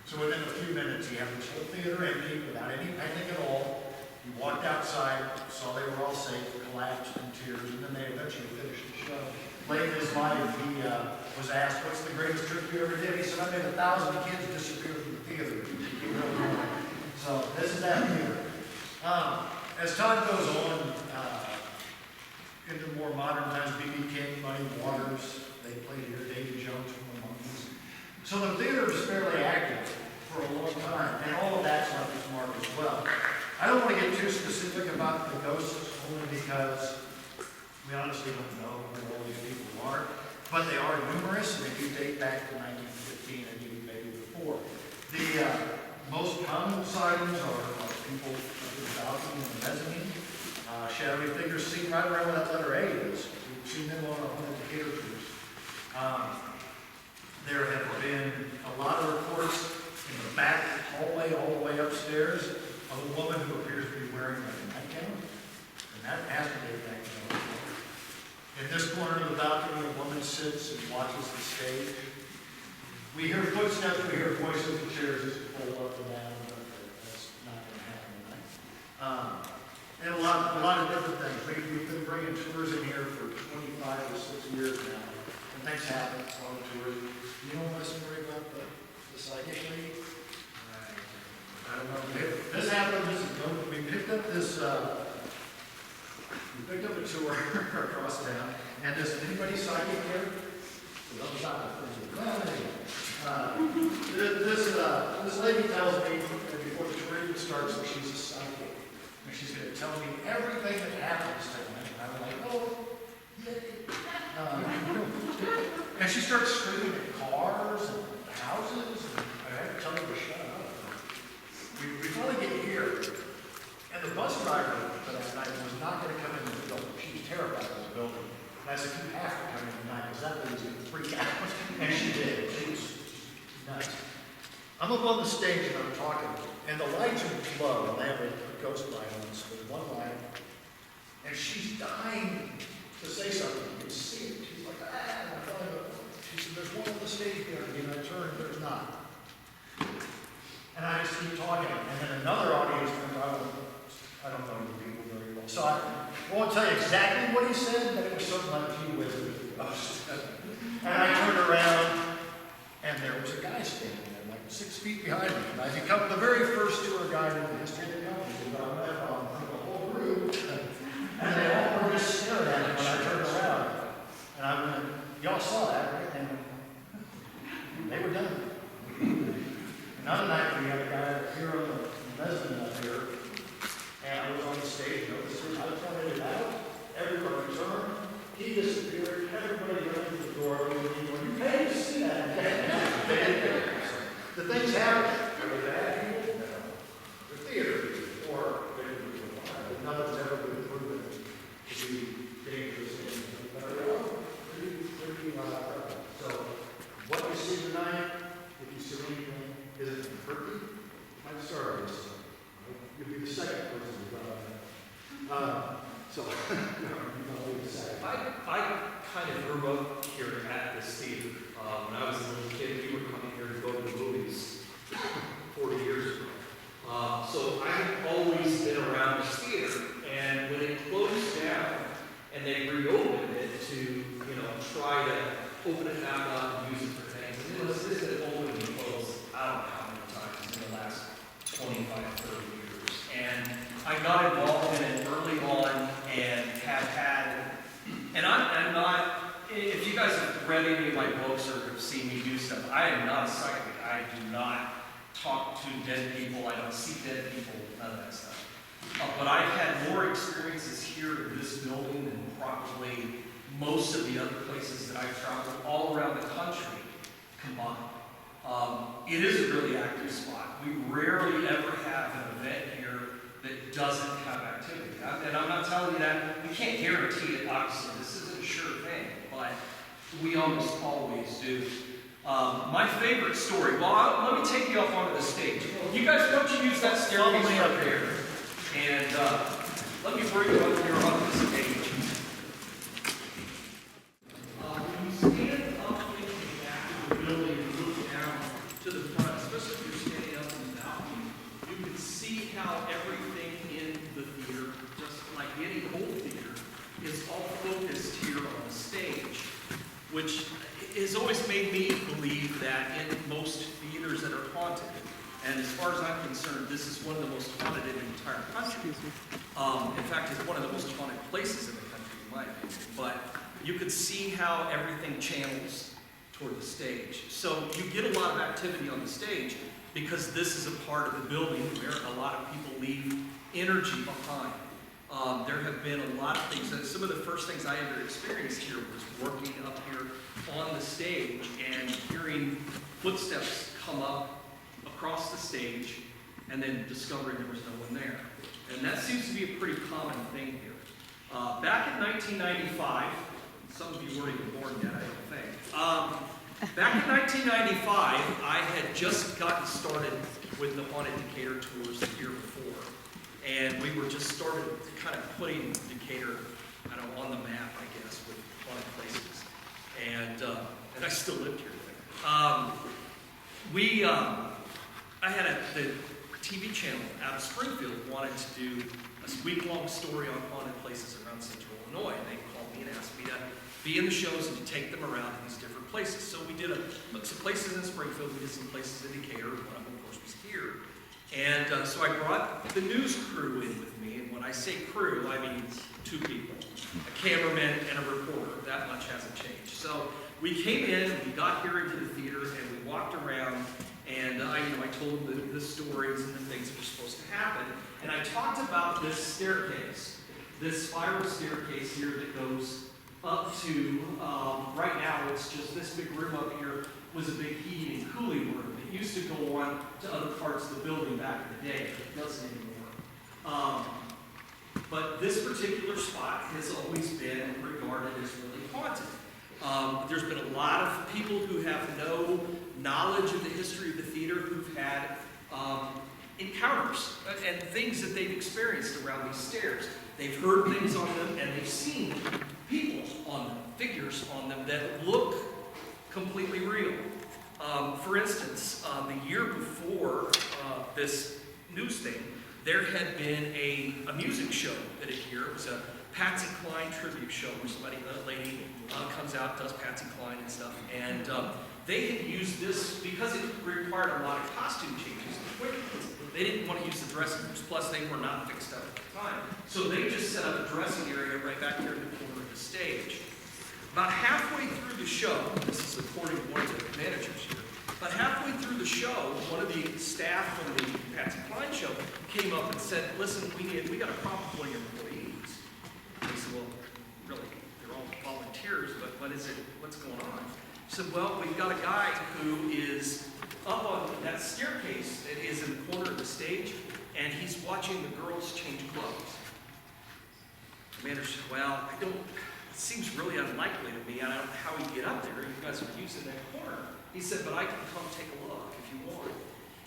So within a few minutes, you have this whole theater empty without any panic at all. He walked outside, saw they were all safe, collapsed in tears, and then they eventually finished the show. Late in his life, he was asked, "What's the greatest trick you ever did?" He said, "I made 1,000 kids disappear from the theater." So this is that theater. As time goes on, into more modern times, B.B. King, Muddy Waters, they played here, David Jones from the Monkees. So the theater is fairly active for a long time, and all of that's left its mark as well. I don't want to get too specific about the ghosts, only because we honestly don't know who all these people are, but they are numerous, and they do date back to 1915 and even maybe before. The most common sightings are people up in the balcony and the mezzanine, shadowy figures seen right around where that letter A is. We've seen them on the Decatur cruise. There have been a lot of reports in the back hallway all the way upstairs of a woman who appears to be wearing like a nightgown, and that has to be a nightgown. In this corner of the balcony, a woman sits and watches the stage. We hear footsteps, we hear voices, the chairs just pull up and down, but that's not going to happen tonight. And a lot of different things. We've been bringing tours in here for 25 or 6 years now, and things happen on the tours. You don't listen to worry about the psychic lady? I don't know. This happened. We picked up this. We picked up a tour across town, and does anybody psychic here? This lady tells me that before the tour even starts that she's a psychic, and she's going to tell me everything that happens tonight. And I'm like, oh, yay. And she starts screaming at cars and houses, and I had to tell her to shut up. We finally get here, and the bus driver for that night was not going to come in the building. She was terrified of the building. And I said, "You have to come in tonight, because that lady's going to freak out." And she did. She was nuts. I'm up on the stage, and I'm talking, and the lights are low, and they have a ghost light on, so there's one light, and she's dying to say something. You can see it. She's like, "Ah," and I'm telling her, she said, "There's one on the stage there," and I turn, and there's not. And I just keep talking, and then another audience comes. I don't know the people very well, so I won't tell you exactly what he said, but it was something like he wizard. And I turned around, and there was a guy standing there, like 6 feet behind me. And I become the very first tour guide in the history of the company, but I met the whole group, and they all were just staring at me when I turned around. And I went, "Y'all saw that, right?" And they were done. Another night, we had a guy up here on the mezzanine up here, and I was on the stage, noticing I pointed it out. Everybody turned, he disappeared, everybody ran to the door, and you paid to see that. The things happen. Are they bad people? No. They're theater people, or they're people. But none of it's ever been proven to be dangerous. But they are pretty so, what you see tonight, if you see anything, is it hurt you? I'm sorry. You'll be the second person to go on I kind of grew up here at this theater. When I was a little kid, we were coming here to go to the movies 40 years ago. So I've always been around this theater, and when it closed down and they reopened it to, try to open it back up and use it for things, and this had opened and closed, I don't know how many times in the last 25, 30 years. And I got involved in it early on and have had, and I'm not, if you guys have read any of my books or have seen me do stuff, I am not a psychic. I do not talk to dead people. I don't see dead people, none of that stuff. But I've had more experiences here in this building than probably most of the other places that I've traveled all around the country combined. It is a really active spot. We rarely ever have an event here that doesn't have activity. And I'm not telling you that, we can't guarantee it, obviously. This isn't a sure thing, but we almost always do. My favorite story, let me take you up onto the stage. You guys, why don't you use that staircase up here? And let me bring you up here on the stage. When you stand up in the back of the building and look down to the front, especially if you're And as far as I'm concerned, this is one of the most haunted in the entire country. In fact, it's one of the most haunted places in the country, in my opinion. But you could see how everything channels toward the stage. So you get a lot of activity on the stage because this is a part of the building where a lot of people leave energy behind. There have been a lot of things. Some of the first things I ever experienced here was working up here on the stage and hearing footsteps come up across the stage and then discovering there was no one there. And that seems to be a pretty common thing here. Back in 1995, some of you weren't even born yet, I don't think. Back in 1995, I had just gotten started with the Haunted Decatur tours the year before. And we were just started kind of putting Decatur, I don't know, on the map, I guess, with haunted places. And I still lived here. I had the TV channel out of Springfield wanted to do a week-long story on haunted places around Central Illinois. And they called me and asked me to be in the shows and to take them around these different places. So we did some places in Springfield, we did some places in Decatur, one of them, of course, was here. And so I brought the news crew in with me, and when I say crew, I mean 2 people, a cameraman and a reporter. That much hasn't changed. So we came in, we got here into the theater, and we walked around, and I told them the stories and the things that were supposed to happen. And I talked about this staircase, this spiral staircase here that goes up to, right now it's just this big room up here was a big heating and cooling room. It used to go on to other parts of the building back in the day, but it doesn't anymore. But this particular spot has always been regarded as really haunted. There's been a lot of people who have no knowledge of the history of the theater who've had encounters and things that they've experienced around these stairs. They've heard things on them and they've seen people on them, figures on them that look completely real. For instance, the year before this news thing, there had been a music show that here. It was a Patsy Cline tribute show where a lady comes out, does Patsy Cline and stuff. And they had used this because it required a lot of costume changes quickly. They didn't want to use the dressing rooms, plus they were not fixed up at the time. So they just set up a dressing area right back here in the corner of the stage. About halfway through the show, this is according to one of the managers here, about halfway through the show, one of the staff from the Patsy Cline show came up and said, listen, we got a problem with one of your employees. They said, well, really, they're all volunteers, but what's going on? He said, well, we've got a guy who is up on that staircase that is in the corner of the stage, and he's watching the girls change clothes. The manager said, well, it seems really unlikely to me. I don't know how he'd get up there. You guys are using that corner. He said, but I can come take a look if you want.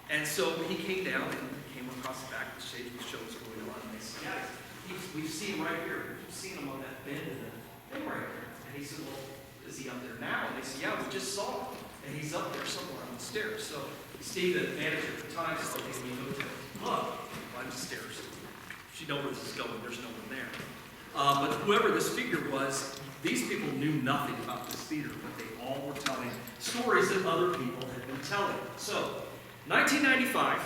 And so he came down and came across the back of the stage and showed what's going on. And they said, yeah, we've seen him right here. We've seen him on that bend in the thing right here. And he said, well, is he up there now? And they said, yeah, we just saw him. And he's up there somewhere on the stairs. So Steve, the manager at the time, said, okay, we go to look, climb the stairs. If you know where this is going, there's no one there. But whoever this figure was, these people knew nothing about this theater, but they all were telling stories that other people had been telling. So, 1995,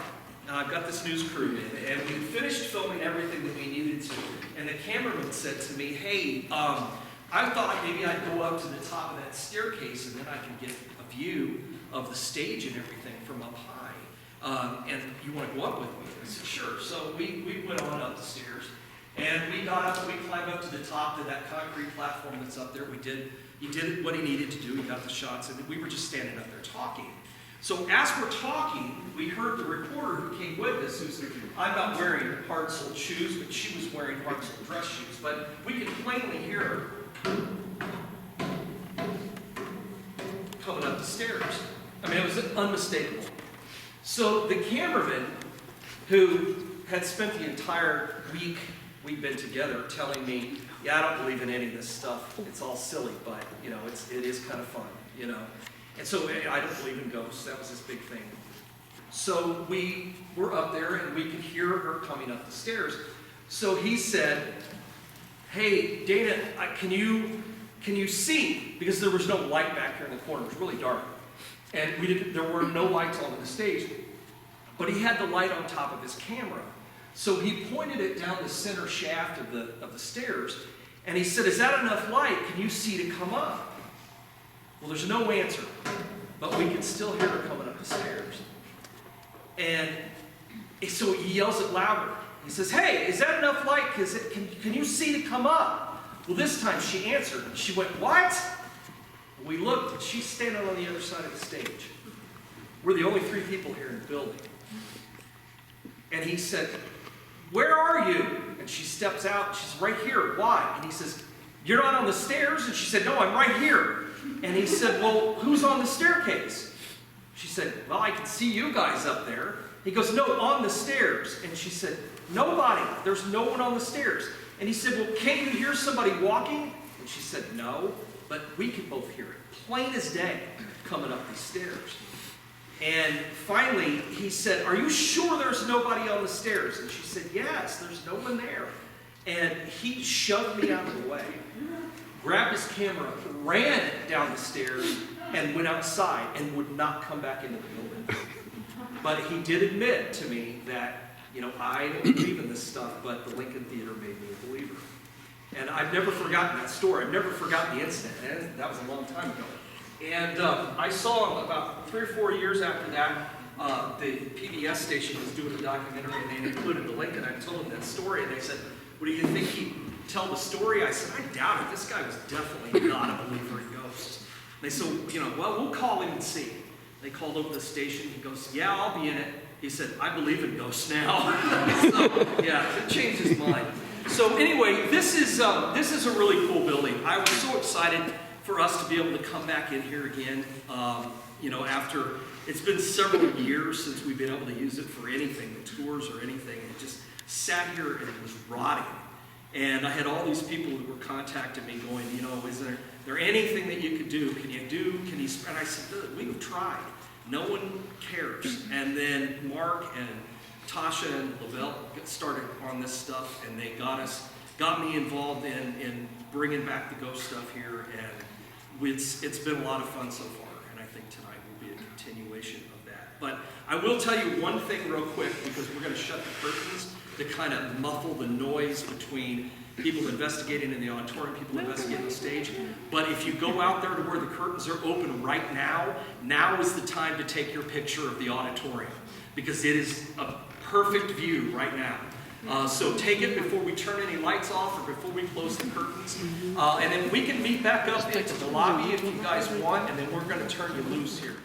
I've got this news crew in, and we finished filming everything that we needed to. And the cameraman said to me, hey, I thought maybe I'd go up to the top of that staircase and then I can get a view of the stage and everything from up high. And you want to go up with me? I said, sure. So we went on up the stairs. And we got up, we climbed up to the top of that concrete platform that's up there. He did what he needed to do. He got the shots, and we were just standing up there talking. So as we're talking, we heard the reporter who came with us, I'm not wearing hard-soled shoes, but she was wearing hard-soled dress shoes. But we could plainly hear her coming up the stairs. I mean, it was unmistakable. So the cameraman, who had spent the entire week we've been together telling me, yeah, I don't believe in any of this stuff. It's all silly, but, it is kind of fun, And so I don't believe in ghosts. That was his big thing. So we were up there, and we could hear her coming up the stairs. So he said, hey, Dana, can you see? Because there was no light back here in the corner. It was really dark. And there were no lights on the stage. but he had the light on top of his camera. So he pointed it down the center shaft of the stairs, and he said, "Is that enough light? Can you see to come up?" Well, there's no answer, but we can still hear her coming up the stairs. And so he yells it louder. He says, "Hey, is that enough light? Can you see to come up?" Well, this time she answered. She went, "What?" We looked, and she's standing on the other side of the stage. We're the only 3 people here in the building. And he said, "Where are you?" And she steps out, and she's right here. "Why?" And he says, "You're not on the stairs?" And she said, "No, I'm right here." And he said, "Well, who's on the staircase?" She said, "Well, I can see you guys up there." He goes, "No, on the stairs." And she said, "Nobody. There's no one on the stairs." And he said, "Well, can't you hear somebody walking?" And she said, "No, but we can both hear it, plain as day, coming up these stairs." And finally, he said, "Are you sure there's nobody on the stairs?" And she said, "Yes, there's no one there." And he shoved me out of the way, grabbed his camera, ran down the stairs, and went outside and would not come back into the building. But he did admit to me that, I don't believe in this stuff, but the Lincoln Theater made me a believer. And I've never forgotten that story. I've never forgotten the incident. And that was a long time ago. And I saw him about 3 or 4 years after that. The PBS station was doing a documentary, and they included the Lincoln. I told them that story, and they said, "What do you think he'd tell the story?" I said, "I doubt it. This guy was definitely not a believer in ghosts." They said, "Well, we'll call him and see." They called over the station. He goes, "Yeah, I'll be in it." He said, "I believe in ghosts now." So, yeah, it changed his mind. So anyway, this is a really cool building. I was so excited for us to be able to come back in here again. After it's been several years since we've been able to use it for anything, the tours or anything. It just sat here and it was rotting. And I had all these people who were contacting me going, "Is there anything that you could do? Can you do? Can you?" And I said, "Look, we've tried. No one cares." And then Mark and Tasha and Lavelle got started on this stuff, and they got me involved in bringing back the ghost stuff here, and it's been a lot of fun so far, and I think tonight will be a continuation of that. But I will tell you one thing real quick, because we're going to shut the curtains to kind of muffle the noise between people investigating in the auditorium, people investigating the stage. But if you go out there to where the curtains are open right now, now is the time to take your picture of the auditorium, because it is a perfect view right now. So take it before we turn any lights off or before we close the curtains. And then we can meet back up into the lobby if you guys want, and then we're going to turn you loose here.